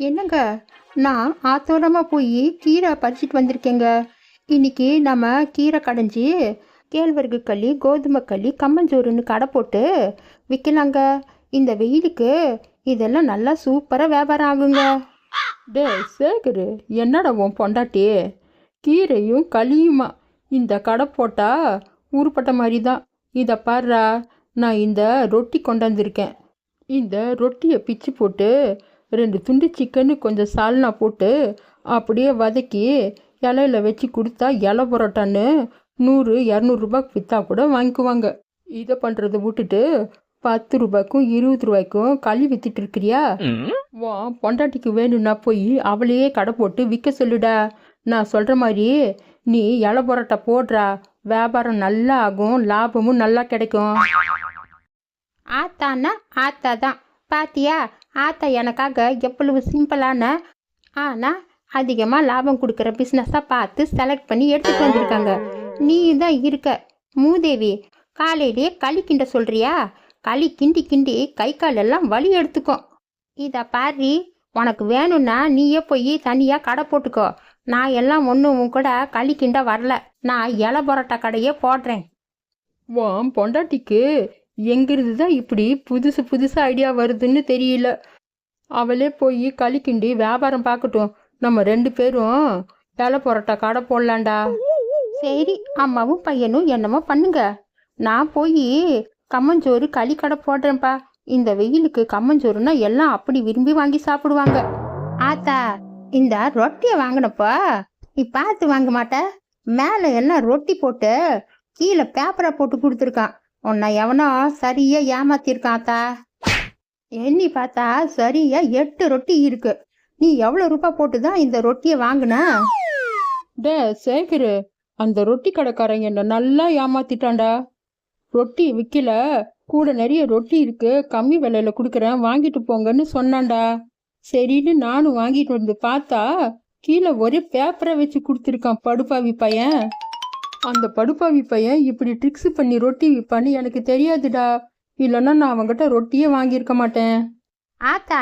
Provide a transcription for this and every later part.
என்னங்க, நான் ஆத்தோரமாக போய் கீரை பறிச்சிட்டு வந்திருக்கேங்க. இன்னைக்கு நம்ம கீரை கடைஞ்சி கேழ்வரகு களி, கோதுமை களி, கம்மஞ்சோறுன்னு கடை போட்டு விற்கலாங்க. இந்த வெயிலுக்கு இதெல்லாம் நல்லா சூப்பராக வியாபாரம் ஆகுங்க. டே சேகரு, என்னடா உன் பொண்டாட்டி கீரையும் களியுமா இந்த கடை போட்டா உருப்பட்ட மாதிரி தான். இதை பாருடா, நான் இந்த ரொட்டி கொண்டாந்துருக்கேன். இந்த ரொட்டியை பிச்சு போட்டு 2 துண்டு சிக்கனு கொஞ்சம் சால்னா போட்டு அப்படியே வதக்கி இலையில வச்சு கொடுத்தா இலை பரோட்டான்னு 100-200 ரூபாய்க்கு விற்றா கூட வாங்கிக்குவாங்க. இதை பண்ணுறதை விட்டுட்டு 10 ரூபாய்க்கும் 20 ரூபாய்க்கும் களி வித்துட்டு இருக்கிறியா? வா பொண்டாட்டிக்கு வேணும்னா போய் அவளையே கடை போட்டு விற்க சொல்லுடா. நான் சொல்கிற மாதிரி நீ இலை பரோட்டா போடுறா, வியாபாரம் நல்லா ஆகும், லாபமும் நல்லா கிடைக்கும். ஆத்தான்னா ஆத்தா தான். பாத்தியா, ஆத்தா எனக்காக எவ்வளவு சிம்பிளான ஆனால் அதிகமாக லாபம் கொடுக்குற பிஸ்னஸாக பார்த்து செலக்ட் பண்ணி எடுத்துகிட்டு வந்திருக்காங்க. நீ தான் இருக்க மூதேவி. காலையிலேயே களி கிண்ட சொல்கிறியா? களி கிண்டி கிண்டி கை காலெல்லாம் வலி எடுத்துக்கும். இதை பாரு, உனக்கு வேணும்னா நீயே போய் தனியாக கடை போட்டுக்கோ. நான் எல்லாம் ஒன்றும் கூட களி கிண்ட வரல. நான் இலை பரோட்டா கடையே போடுறேன். வா பொண்டாட்டிக்கு எங்கிருந்து தான் இப்படி புதுசு புதுசாக ஐடியா வருதுன்னு தெரியல. அவளே போய் களி கிண்டி வியாபாரம் பார்க்கட்டும். நம்ம 2 பேரும் இலை பரோட்டா கடை போடலாண்டா. சரி, அம்மாவும் பையனும் என்னமோ பண்ணுங்க. நான் போய் கம்மஞ்சோறு களி கடை போடுறேன்ப்பா. இந்த வெயிலுக்கு கம்மஞ்சோறுனா எல்லாம் அப்படி விரும்பி வாங்கி சாப்பிடுவாங்க. ஆத்தா, இந்த ரொட்டியை வாங்கினப்பா நீ பார்த்து வாங்க மாட்ட. மேலே எல்லாம் ரொட்டி போட்டு கீழே பேப்பரை போட்டு கொடுத்துருக்கான். உன்னை எவனோ சரியா ஏமாத்திருக்கான் ஆத்தா. எண்ணி பார்த்தா சரியா 8 ரொட்டி இருக்கு. நீ எவ்வளோ ரூபாய் போட்டு தான் இந்த ரொட்டியை வாங்கின? டே சேகரு, அந்த ரொட்டி கடைக்காரன் என்னை நல்லா ஏமாத்திட்டான்டா. ரொட்டி விற்கல, கூட நிறைய ரொட்டி இருக்கு, கம்மி விலையில கொடுக்குறேன், வாங்கிட்டு போங்கன்னு சொன்னான்டா. சரின்னு நானும் வாங்கிட்டு வந்து பார்த்தா கீழே ஒரே பேப்பரை வச்சு கொடுத்துருக்கான் படுப்பாவி பையன். அந்த படுப்பாவி பையன் இப்படி ட்ரிக்ஸ் பண்ணி ரொட்டி விற்பான்னு எனக்கு தெரியாதுடா. இல்லைன்னா நான் அவங்ககிட்ட ரொட்டியே வாங்கியிருக்க மாட்டேன். ஆத்தா,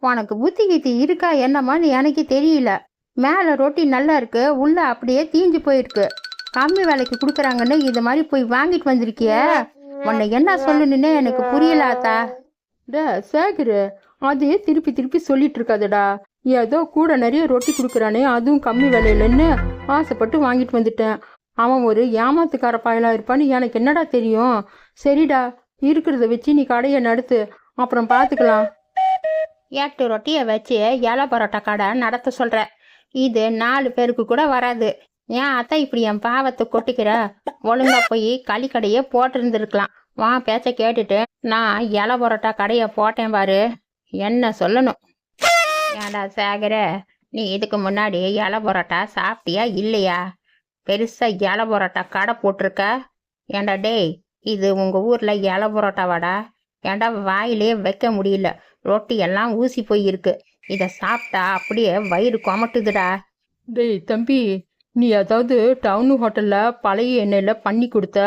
உனக்கு புத்தி கித்தி இருக்கா என்னமான்னு எனக்கு தெரியல. மேலே ரொட்டி நல்லா இருக்கு, உள்ள அப்படியே தீஞ்சு போயிருக்கு. கம்மி விலைக்கு கொடுக்குறாங்கன்னு இது மாதிரி போய் வாங்கிட்டு வந்திருக்கிய. உன்னை என்ன சொல்லணுன்னே எனக்கு புரியல ஆத்தா. டே சேகரு, அதையே திருப்பி திருப்பி சொல்லிட்டு இருக்காதுடா. ஏதோ கூட நிறைய ரொட்டி கொடுக்குறானே, அதுவும் கம்மி விலையிலன்னு ஆசைப்பட்டு வாங்கிட்டு வந்துட்டேன். அவன் ஒரு ஏமாத்துக்கார பயலா இருப்பான்னு எனக்கு என்னடா தெரியும். சரிடா, இருக்கிறத வச்சு நீ கடையை நடத்து, அப்புறம் பார்த்துக்கலாம். 8 ரொட்டியை வச்சு இலை பரோட்டா கடை நடத்த சொல்ற. இது 4 பேருக்கு கூட வராது. ஏன் அத்தை இப்படி என் பாவத்தை கொட்டிக்கிற? ஒழுங்கா போய் களி கடையே போட்டிருந்துருக்கலாம். வா பேச்ச கேட்டுட்டு நான் இலை பரோட்டா கடையை போட்டேன் பாரு, என்ன சொல்லணும்? ஏண்டா சேகர, நீ இதுக்கு முன்னாடி இலை பரோட்டா சாப்பிட்டியா இல்லையா? பெருசா இலை பரோட்டா கடை போட்டிருக்க. ஏண்டா டேய், இது உங்க ஊர்ல இலை பரோட்டாவாடா? ஏண்டா வாயிலே வைக்க முடியல, ரொட்டி எல்லாம் ஊசி போய் இருக்கு. இதை சாப்பிட்டா அப்படியே வயிறு கொமட்டுதுடா. டேய் தம்பி, நீ அதாவது டவுன் ஹோட்டலில் பழைய எண்ணெயில் பண்ணி கொடுத்த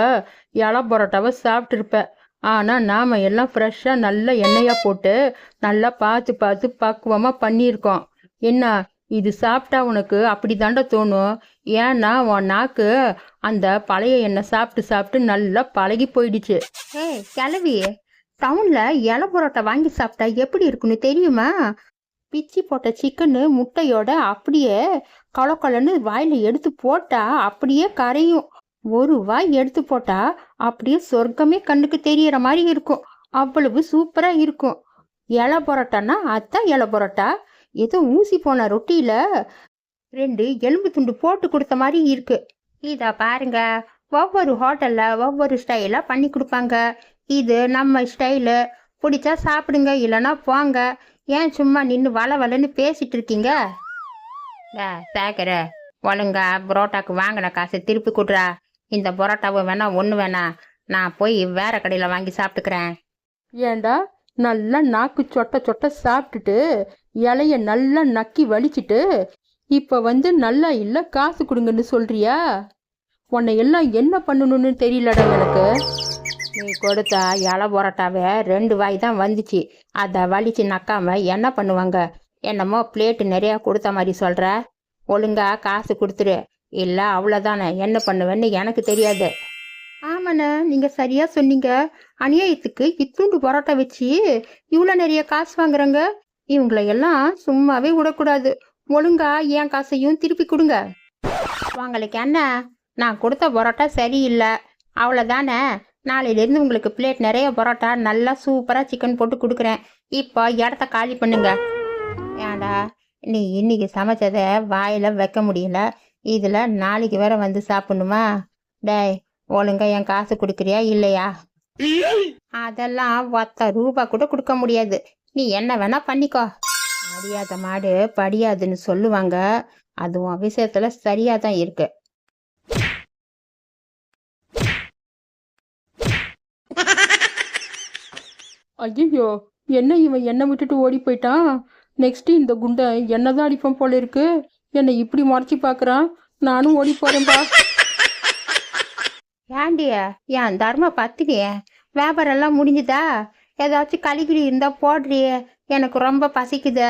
இலை பரோட்டாவை சாப்பிட்ருப்ப. ஆனால் நாம் எல்லாம் ஃப்ரெஷ்ஷாக நல்ல எண்ணெயாக போட்டு நல்லா பார்த்து பார்த்து பக்குவமாக பண்ணியிருக்கோம். என்ன, இது சாப்பிட்டா உனக்கு அப்படி தாண்டா தோணும். ஏன்னா உன் நாக்கு அந்த பழைய எண்ணெய் சாப்பிட்டு சாப்பிட்டு நல்லா பழகி போயிடுச்சு. ஏய் கிளவி, டவுன்ல இலை பரோட்டா வாங்கி சாப்பிட்டா எப்படி இருக்குன்னு தெரியுமா? பிச்சி போட்ட சிக்கனு முட்டையோட அப்படியே கொலன்னு வாயில எடுத்து போட்டா அப்படியே கரையும். ஒரு வாய் எடுத்து போட்டா அப்படியே சொர்க்கமே கண்ணுக்கு தெரியற மாதிரி இருக்கும். அவ்வளவு சூப்பரா இருக்கும். இலை பரோட்டானா அதான் இலை பரோட்டா. ஏதோ ஊசி போன ரொட்டியில 2 எலும்பு துண்டு போட்டு கொடுத்த மாதிரி இருக்கு. இத பாருங்க, ஒவ்வொரு ஹோட்டல்ல ஒவ்வொரு ஸ்டைலா பண்ணி கொடுப்பாங்க. இது நம்ம ஸ்டைலு. பிடிச்சா சாப்பிடுங்க, இல்லைன்னா போங்க. ஏன் சும்மா நின்று வளன்னு பேசிட்டு இருக்கீங்க? சேகர, ஒழுங்கா பரோட்டாக்கு வாங்கின காசை திருப்பி கொடுறா. இந்த பரோட்டாவை வேணா ஒன்று வேணா, நான் போய் வேற கடையில் வாங்கி சாப்பிட்டுக்கிறேன். ஏண்டா, நல்லா நாக்கு சொட்ட சொட்ட சாப்பிட்டுட்டு இலைய நல்லா நக்கி வலிச்சிட்டு இப்போ வந்து நல்லா இல்லை காசு கொடுங்கன்னு சொல்றியா? உன்னை எல்லாம் என்ன பண்ணணும்னு தெரியலடா எனக்கு. நீ கொடுத்தா இலை பரோட்டாவே 2 வாய் தான் வந்துச்சு. அதை வலிச்சு நக்காம என்ன பண்ணுவாங்க? என்னமோ பிளேட்டு நிறையா கொடுத்த மாதிரி சொல்கிற. ஒழுங்கா காசு கொடுத்துரு, இல்லை அவ்வளோதானே, என்ன பண்ணுவேன்னு எனக்கு தெரியாது. ஆமாண்ணே, நீங்கள் சரியாக சொன்னீங்க. அநியாயத்துக்கு இத்துண்டு பரோட்டா வச்சு இவ்வளோ நிறைய காசு வாங்குறாங்க. இவங்கள எல்லாம் சும்மாவே விடக்கூடாது. ஒழுங்கா என் காசையும் திருப்பி கொடுங்க. உங்களுக்கு என்ன, நான் கொடுத்த பரோட்டா சரியில்லை அவ்வளோதானே. நாளையிலேருந்து உங்களுக்கு பிளேட் நிறைய பரோட்டா நல்லா சூப்பராக சிக்கன் போட்டு கொடுக்குறேன். இப்போ இடத்த காலி பண்ணுங்க. ஏண்டா, நீ இன்னைக்கு சமைச்சதை வாயில் வைக்க முடியல, இதில் நாளைக்கு வேற வந்து சாப்பிடணுமா? டேய், ஒழுங்கா என் காசு கொடுக்குறியா இல்லையா? அதெல்லாம் 10 ரூபா கூட கொடுக்க முடியாது. நீ என்ன வேணா பண்ணிக்கோ. அடியாத மாடு படியாதுன்னு சொல்லுவாங்க. அதுவும் விஷயத்துல சரியா தான் இருக்கு. ஐயோ, என்ன இவன் என்னை விட்டுட்டு ஓடி போயிட்டான். நெக்ஸ்ட் இந்த குண்டை என்னதான் அடிப்பான் போல இருக்கு. என்னை இப்படி மறைச்சி பார்க்குறான். நானும் ஓடி போறேன்பா. ஏண்டிய என் தர்ம பத்தினிய, வியாபாரம் எல்லாம் முடிஞ்சுதா? ஏதாச்சும் கழிக்கிடி இருந்தா போடுறியே, எனக்கு ரொம்ப பசிக்குத.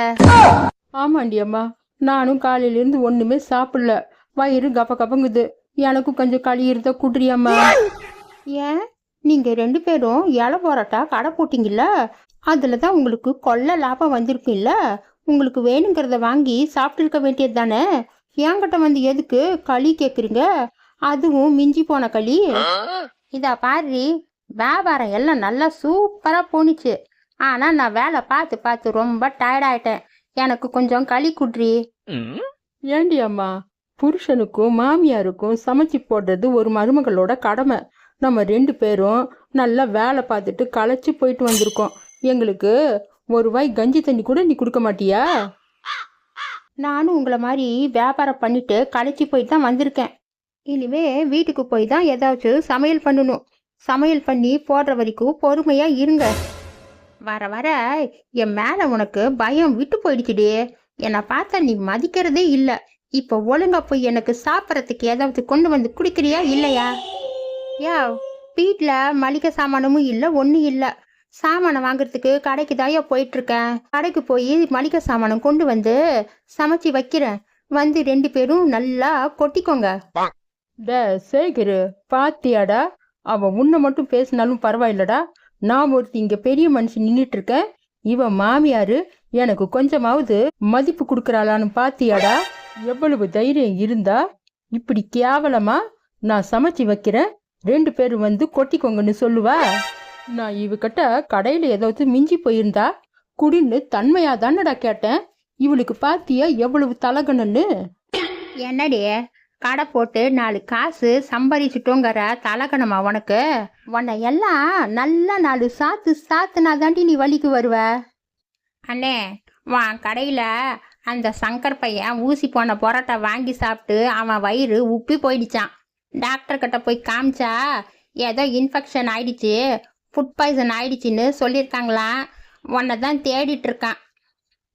ஆமாண்டி அம்மா, நானும் காலையிலேருந்து ஒன்றுமே சாப்பிடல. வயிறு கப்ப கப்பங்குது. எனக்கும் கொஞ்சம் களி இருந்தா குடுறியம்மா. ஏன், நீங்க 2 பேரும் இலை பரோட்டா கடை போட்டீங்கல்ல, அதுல தான் உங்களுக்கு கொள்ள லாபம் வந்திருக்குல்ல. உங்களுக்கு வேணுங்கிறத வாங்கி சாப்பிட்டுருக்க வேண்டியது தானே. என்கிட்ட வந்து எதுக்கு களி கேட்குறீங்க? அதுவும் மிஞ்சி போன களி. இதா பாரு, வியாபாரம் எல்லாம் நல்லா சூப்பரா போணுச்சு. ஆனா நான் வேலை பார்த்து பார்த்து ரொம்ப டயர்டாயிட்டேன். எனக்கு கொஞ்சம் களி குட்ரி. ஏண்டி அம்மா, புருஷனுக்கும் மாமியாருக்கும் சமைச்சு போடுறது ஒரு மருமகளோட கடமை. நம்ம 2 பேரும் நல்லா வேலை பார்த்துட்டு களைச்சு போயிட்டு வந்திருக்கோம். எங்களுக்கு ஒரு வாய் கஞ்சி தண்ணி கூட நீ கொடுக்க மாட்டியா? நானும் உங்களை மாதிரி வியாபாரம் பண்ணிட்டு களைச்சி போயிட்டு தான் வந்திருக்கேன். இனிமே வீட்டுக்கு போய் தான் ஏதாச்சும் சமையல் பண்ணணும். சமையல் பண்ணி போடுற வரைக்கும் பொறுமையா இருங்க. வர வர என் மேல உனக்கு பயம் விட்டு போயிடுச்சுடி. என்னை பார்த்தா நீ மதிக்கிறதே இல்லை. இப்போ ஒழுங்கா போய் எனக்கு சாப்பிட்றதுக்கு ஏதாவது கொண்டு வந்து குடிக்கிறியா இல்லையா? யா, வீட்டில் மளிகை சாமானமும் இல்லை, ஒன்றும் இல்லை. சாமானை வாங்குறதுக்கு கடைக்கு தாயா போயிட்டு இருக்கேன். கடைக்கு போய் மளிகை சாமானம் கொண்டு வந்து சமைச்சு வைக்கிறேன். வந்து 2 பேரும் நல்லா கொட்டிக்கோங்க. டே சேகரு, பாத்தியாடா? அவன் உன்னை மட்டும் பேசினாலும் பரவாயில்லடா. நான் ஒருத்தி இங்க பெரிய மனுஷன் நின்றுட்டு இருக்கேன். இவன் மாமியாரு எனக்கு கொஞ்சமாவது மதிப்பு கொடுக்கறாளான்னு பாத்தியாடா? எவ்வளவு தைரியம் இருந்தா இப்படி கேவலமா நான் சமைச்சு வைக்கிறேன், 2 பேரும் வந்து கொட்டிக்கோங்கன்னு சொல்லுவா? நான் இவகிட்ட கடையில ஏதாவது மிஞ்சி போயிருந்தா குடின்னு தன்மையா தானடா கேட்டேன். இவளுக்கு பாத்தியா எவ்வளவு தலகணன்னு? என்னடி, கடை போட்டு 4 காசு சம்பாதிச்சுட்டோங்கிற தலகணமா உனக்கு? உன்னை எல்லாம் நல்லா 4 சாத்து சாத்துனா தாண்டி நீ வலிக்கு வருவ. அண்ணே, உன் கடையில் அந்த சங்கர் பையன் ஊசி போன பரோட்டா வாங்கி சாப்பிட்டு அவன் வயிறு உப்பி போயிடுச்சான். டாக்டர் கிட்ட போய் காமிச்சா ஏதோ இன்ஃபெக்ஷன் ஆயிடுச்சு, ஃபுட் பாய்சன் ஆயிடுச்சின்னு சொல்லியிருக்காங்களாம். உன்னை தான் தேடிட்டு இருக்கான்.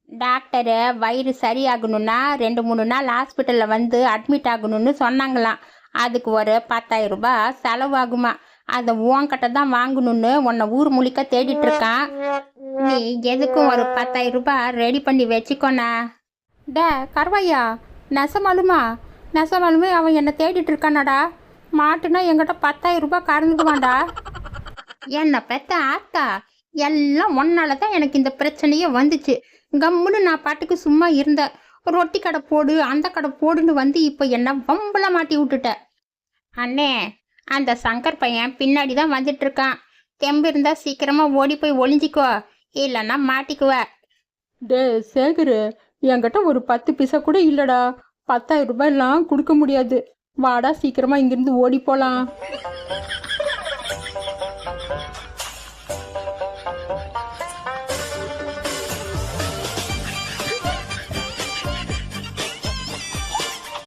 டாக்டரு வயிறு சரியாகணும்னா 2-3 நாள் ஹாஸ்பிட்டலில் வந்து அட்மிட் ஆகணும்னு சொன்னாங்களாம். அதுக்கு ஒரு 10,000 ரூபாய் செலவாகுமா. அதை உன்கிட்ட தான் வாங்கணும்னு உன்னை ஊர் முழுக்க தேடிட்டு இருக்கான். நீ எதுக்கும் ஒரு 10,000 ரூபாய் ரெடி பண்ணி வச்சுக்கோண்ணா. டே கருவாயா, நெசமாலுமே அவன் என்னை தேடிட்டு இருக்கானாடா. மாட்டுனா என்கிட்ட 10,000 ரூபாய் கறந்துக்குவான்டா. என்னை பெத்த ஆத்தா, எல்லாம் ஒன்னால தான் எனக்கு இந்த பிரச்சனையே வந்துச்சு. கம்முன்னு நான் பாட்டுக்கு சும்மா இருந்தேன். ரொட்டி கடை போடு, அந்த கடை போடுன்னு வந்து இப்போ என்ன வம்பல மாட்டி விட்டுட்ட. அண்ணே, அந்த சங்கர் பையன் பின்னாடி தான் வந்துட்டு இருக்கான். தெம்பு இருந்தா சீக்கிரமா ஓடி போய் ஒளிஞ்சிக்கோ, இல்லைன்னா மாட்டிக்குவ. டே சேகரு, என்கிட்ட ஒரு 10 பைசா கூட இல்லடா. 10,000 ரூபாயெல்லாம் கொடுக்க முடியாது. வாடா, சீக்கிரமா இங்கிருந்து ஓடி போலாம்.